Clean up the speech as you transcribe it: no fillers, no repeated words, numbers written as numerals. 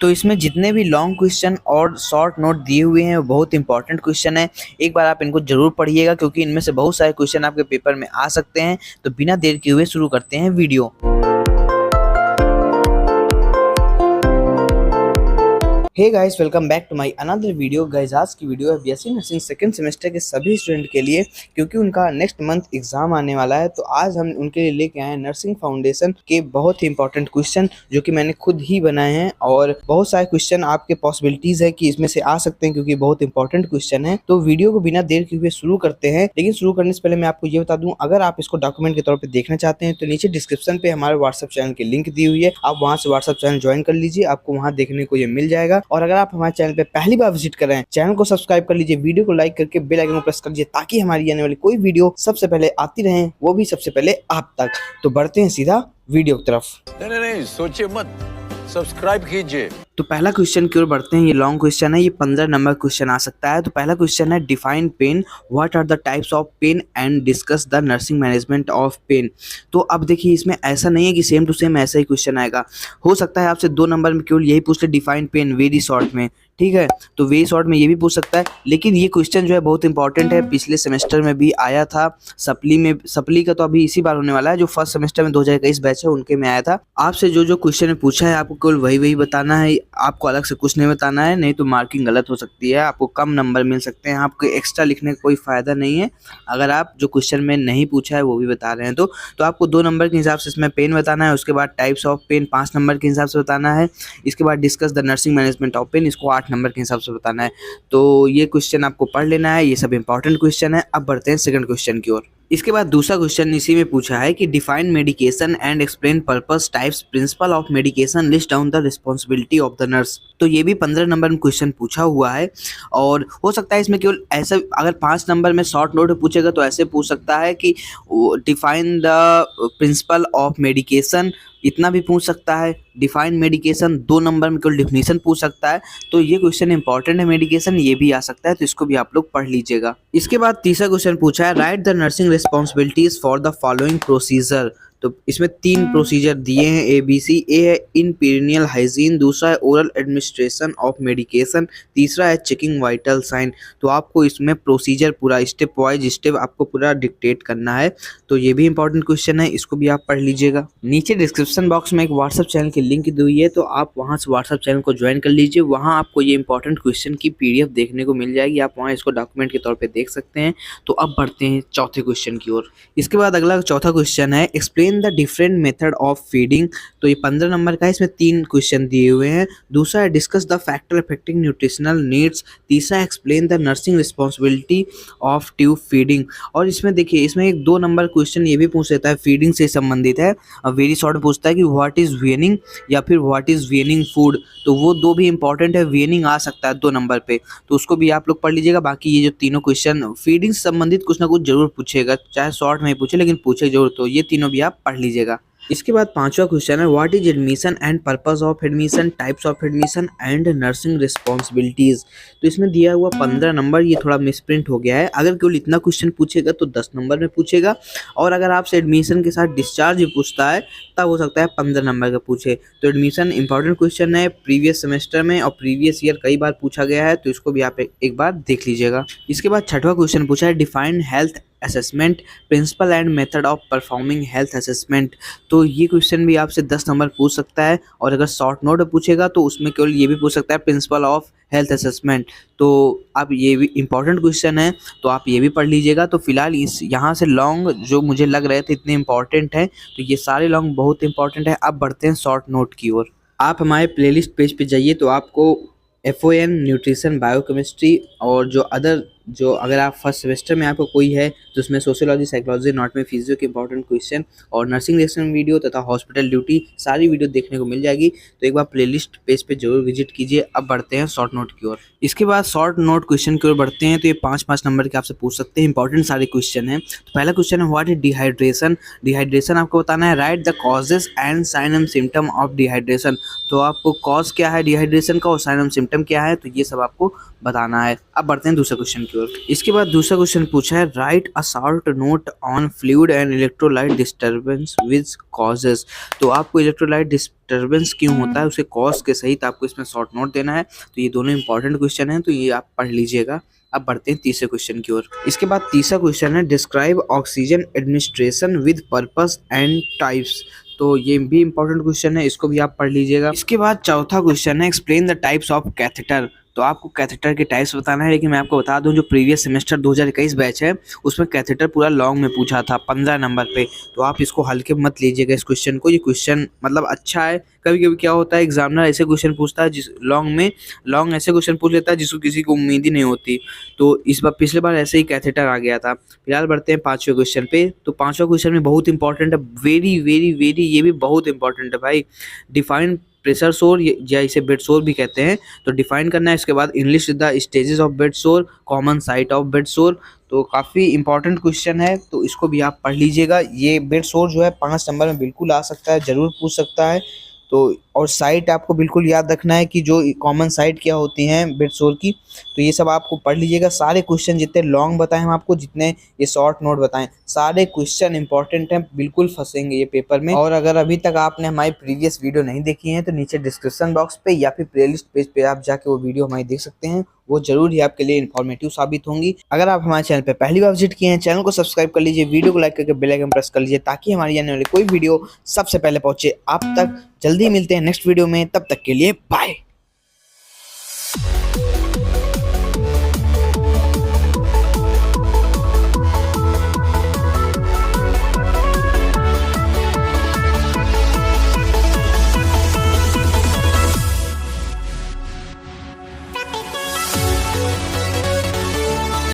तो इसमें जितने भी लॉन्ग क्वेश्चन और शॉर्ट नोट दिए हुए हैं वो बहुत इंपॉर्टेंट क्वेश्चन है। एक बार आप इनको जरूर पढ़िएगा क्योंकि इनमें से बहुत सारे क्वेश्चन आपके पेपर में आ सकते हैं। तो बिना देर किए हुए शुरू करते हैं video. Hey guys, welcome back to my another video. Guys, आज की वीडियो है बीएससी नर्सिंग सेकंड सेमेस्टर के सभी स्टूडेंट के लिए, क्योंकि उनका नेक्स्ट मंथ एग्जाम आने वाला है। तो आज हम उनके लिए लेके आए हैं नर्सिंग फाउंडेशन के बहुत ही इंपॉर्टेंट क्वेश्चन जो कि मैंने खुद ही बनाए हैं। और बहुत सारे क्वेश्चन आपके पॉसिबिलिटीज है कि इसमें से आ सकते हैं क्योंकि बहुत इंपॉर्टेंट क्वेश्चन है। तो वीडियो को बिना देर किए हुए शुरू करते हैं। लेकिन शुरू करने से पहले मैं आपको ये बता दूं, अगर आप इसको डॉक्यूमेंट के तौर पर देखना चाहते हैं तो नीचे डिस्क्रिप्शन पे हमारे व्हाट्सएप चैनल की लिंक दी हुई है, आप वहां से व्हाट्सएप चैनल ज्वाइन कर लीजिए, आपको वहां देखने को ये मिल जाएगा। और अगर आप हमारे चैनल पे पहली बार विजिट कर रहे हैं, चैनल को सब्सक्राइब कर लीजिए, वीडियो को लाइक करके बेल आइकन को प्रेस कर लीजिए ताकि हमारी आने वाली कोई वीडियो सबसे पहले आती रहे, वो भी सबसे पहले आप तक। तो बढ़ते हैं सीधा वीडियो की तरफ। नहीं सोचिए मत, सब्सक्राइब कीजिए। तो पहला क्वेश्चन की ओर बढ़ते हैं। ये लॉन्ग क्वेश्चन है, ये 15 नंबर क्वेश्चन आ सकता है। तो पहला क्वेश्चन है, define pain, what are the types of pain and discuss the nursing management of pain. तो अब देखिए, इसमें ऐसा नहीं है कि सेम टू सेम ऐसा ही क्वेश्चन आएगा। हो सकता है आपसे 2 नंबर में केवल यही पूछ ले, डिफाइन पेन वेरी शॉर्ट में, ठीक है। तो वेरी शॉर्ट में ये भी पूछ सकता है। लेकिन ये क्वेश्चन जो है बहुत इंपॉर्टेंट है, पिछले सेमेस्टर में भी आया था सप्ली में। सप्ली का तो अभी इसी बार होने वाला है, जो फर्स्ट सेमेस्टर में 2021 बैच है उनके में आया था। आपसे जो क्वेश्चन में पूछा है आपको केवल वही बताना है, आपको अलग से कुछ नहीं बताना है, नहीं तो मार्किंग गलत हो सकती है, आपको कम नंबर मिल सकते हैं। आपको एक्स्ट्रा लिखने का कोई फायदा नहीं है अगर आप जो क्वेश्चन में नहीं पूछा है वो भी बता रहे हैं। तो आपको 2 नंबर के हिसाब से इसमें पेन बताना है, उसके बाद टाइप्स ऑफ पेन 5 नंबर के हिसाब से बताना है, इसके बाद discuss the nursing management of pain, इसको 8 नंबर के हिसाब से बताना है। तो ये क्वेश्चन आपको पढ़ लेना है, ये सब इंपॉर्टेंट क्वेश्चन है। अब बढ़ते हैं सेकंड क्वेश्चन की ओर। इसके बाद दूसरा क्वेश्चन इसी में पूछा है कि define medication and explain purpose, types, principle of medication, list down the responsibility of the nurse. तो ये भी 15 नंबर में क्वेश्चन पूछा हुआ है। और हो सकता है इसमें केवल ऐसा, अगर 5 नंबर में शॉर्ट नोट पूछेगा तो ऐसे पूछ सकता है कि define the principle of medication, इतना भी पूछ सकता है। डिफाइन मेडिकेशन 2 नंबर में केवल डिफिनीशन पूछ सकता है। तो ये क्वेश्चन इंपॉर्टेंट है, मेडिकेशन ये भी आ सकता है, तो इसको भी आप लोग पढ़ लीजिएगा। इसके बाद तीसरा क्वेश्चन पूछा है, write the nursing responsibilities for the following procedure. तो इसमें 3 प्रोसीजर दिए हैं, ABC। ए है इन पीरियनियल हाइजीन, दूसरा है ओरल एडमिनिस्ट्रेशन ऑफ मेडिकेशन, तीसरा है चेकिंग वाइटल साइन। तो आपको इसमें प्रोसीजर पूरा स्टेप वाइज स्टेप आपको पूरा डिक्टेट करना है। तो ये भी इंपॉर्टेंट क्वेश्चन है, इसको भी आप पढ़ लीजिएगा। नीचे डिस्क्रिप्शन बॉक्स में एक व्हाट्सएप चैनल की लिंक दी हुई है, तो आप वहां से व्हाट्सएप चैनल को ज्वाइन कर लीजिए। वहां आपको ये इंपॉर्टेंट क्वेश्चन की PDF देखने को मिल जाएगी, आप वहाँ इसको डॉक्यूमेंट के तौर पर देख सकते हैं। तो अब बढ़ते हैं चौथे क्वेश्चन की ओर। इसके बाद अगला चौथा क्वेश्चन है, explain the different method of feeding. तो ये 15 नंबर का है, इसमें 3 क्वेश्चन दिए हुए हैं। दूसरा है discuss the factor affecting nutritional needs, तीसरा explain the nursing responsibility of tube feeding. और इसमें देखिए, इसमें एक 2 नंबर क्वेश्चन ये भी पूछ लेता है, फीडिंग से संबंधित है। वेरी शॉर्ट में पूछता है कि व्हाट इज वीनिंग या फिर व्हाट इज वीनिंग फूड। तो वो 2 भी इंपॉर्टेंट है, वीनिंग आ सकता है 2 नंबर पे, तो उसको भी आप लोग पढ़ लीजिएगा। बाकी ये जो तीनों क्वेश्चन फीडिंग से संबंधित कुछ ना कुछ जरूर पूछेगा, चाहे शॉर्ट में ही पूछे लेकिन पूछे जरूर। तो ये तीनों भी आप पढ़ लीजिएगा। इसके बाद 5वां क्वेश्चन है, what is admission and purpose of admission, types of admission and nursing responsibilities. तो इसमें दिया हुआ 15 नंबर, ये थोड़ा मिसप्रिंट हो गया है। अगर केवल इतना क्वेश्चन पूछेगा तो 10 नंबर में पूछेगा, और अगर आपसे एडमिशन के साथ डिस्चार्ज भी पूछता है तब हो सकता है 15 नंबर का पूछे। तो एडमिशन इंपॉर्टेंट क्वेश्चन है, प्रीवियस सेमेस्टर में और प्रीवियस ईयर कई बार पूछा गया है, तो इसको भी आप एक बार देख लीजिएगा। इसके बाद 6वां क्वेश्चन पूछा है, define health assessment, principle and method of performing health assessment. तो ये क्वेश्चन भी आपसे 10 नंबर पूछ सकता है, और अगर शॉर्ट नोट पूछेगा तो उसमें केवल ये भी पूछ सकता है, प्रिंसिपल ऑफ हेल्थ असेसमेंट। तो आप ये भी इंपॉर्टेंट क्वेश्चन है, तो आप ये भी पढ़ लीजिएगा। तो फिलहाल इस यहाँ से लॉन्ग जो मुझे लग रहे थे इतने इंपॉर्टेंट हैं, तो ये सारे लॉन्ग बहुत इंपॉर्टेंट है। अब बढ़ते हैं शॉर्ट नोट की ओर। आप हमारे प्लेलिस्ट पेज पे जाइए, तो आपको FON, न्यूट्रिशन, बायोकेमिस्ट्री और जो अगर आप फर्स्ट सेमेस्टर में आपको कोई है तो उसमें सोशियोलॉजी, साइकोलॉजी, एनाटॉमी, फिजियो के इंपॉर्टेंट क्वेश्चन और नर्सिंग लेसन वीडियो तथा हॉस्पिटल ड्यूटी सारी वीडियो देखने को मिल जाएगी। तो एक बार प्लेलिस्ट पेज पे जरूर विजिट कीजिए। अब बढ़ते हैं शॉर्ट नोट की ओर। इसके बाद शॉर्ट नोट क्वेश्चन की ओर बढ़ते हैं। तो ये 5-5 नंबर के आपसे पूछ सकते हैं, इंपॉर्टेंट सारे क्वेश्चन हैं। तो पहला क्वेश्चन है, व्हाट इज डिहाइड्रेशन। डिहाइड्रेशन आपको बताना है, write the causes and sign and symptom of dehydration. तो आपको कॉज क्या है डिहाइड्रेशन का और साइन एंड सिम्टम क्या है, तो ये सब आपको बताना है। अब बढ़ते हैं दूसरे क्वेश्चन की ओर। इसके बाद दूसरा क्वेश्चन पूछा है right a short note on fluid and electrolyte disturbance which causes. तो आपको इलेक्ट्रोलाइट डिस्टर्बेंस क्यों होता है उसके कॉज के सहित आपको इसमें शॉर्ट नोट देना है। तो ये दोनों इंपॉर्टेंट क्वेश्चन हैं, तो ये आप पढ़ लीजिएगा। अब बढ़ते हैं तीसरे क्वेश्चन की ओर। इसके बाद तीसरा क्वेश्चन है describe oxygen administration with purpose and types. तो ये भी इंपॉर्टेंट क्वेश्चन है, इसको भी आप पढ़ लीजिएगा। इसके बाद चौथा क्वेश्चन है explain the types of catheter. तो आपको कैथेटर के टाइप्स बताना है, लेकिन मैं आपको बता दूं जो प्रीवियस सेमेस्टर 2021 बैच है उसमें कैथेटर पूरा लॉन्ग में पूछा था 15 नंबर पे। तो आप इसको हल्के मत लीजिएगा इस क्वेश्चन को, ये क्वेश्चन मतलब अच्छा है। कभी कभी क्या होता है एग्जामिनर ऐसे क्वेश्चन पूछता है जिस लॉन्ग ऐसे क्वेश्चन पूछ लेता है जिसको किसी को उम्मीद ही नहीं होती। तो इस बार पिछले बार ऐसे ही कैथेटर आ गया था। फिलहाल बढ़ते हैं पांचवें क्वेश्चन पे। तो पांचवा क्वेश्चन में बहुत इंपॉर्टेंट है, वेरी वेरी वेरी, ये भी बहुत इंपॉर्टेंट है भाई। डिफाइन प्रेशर सोर या इसे बेड सोर भी कहते हैं, तो डिफाइन करना है। इसके बाद English the stages of bed सोर, कॉमन साइट ऑफ बेड सोर। तो काफ़ी इंपॉर्टेंट क्वेश्चन है, तो इसको भी आप पढ़ लीजिएगा। ये बेड सोर जो है 5 नंबर में बिल्कुल आ सकता है, जरूर पूछ सकता है। तो और साइट आपको बिल्कुल याद रखना है कि जो कॉमन साइट क्या होती हैं बेड सोर की। तो ये सब आपको पढ़ लीजिएगा। सारे क्वेश्चन जितने लॉन्ग बताएं हम आपको, जितने ये शॉर्ट नोट बताएं, सारे क्वेश्चन इंपॉर्टेंट हैं, बिल्कुल फंसेंगे ये पेपर में। और अगर अभी तक आपने हमारी प्रीवियस वीडियो नहीं देखी है तो नीचे डिस्क्रिप्शन बॉक्स पे या फिर प्लेलिस्ट पेज पे आप जाके वो वीडियो हमारी देख सकते हैं, वो जरूर ही आपके लिए इन्फॉर्मेटिव साबित होंगी। अगर आप हमारे चैनल पे पहली बार विजिट किए हैं, चैनल को सब्सक्राइब कर लीजिए, वीडियो को लाइक करके बेल आइकन प्रेस कर लीजिए ताकि हमारी आने वाली कोई वीडियो सबसे पहले पहुंचे आप तक। जल्दी मिलते हैं नेक्स्ट वीडियो में, तब तक के लिए बाय।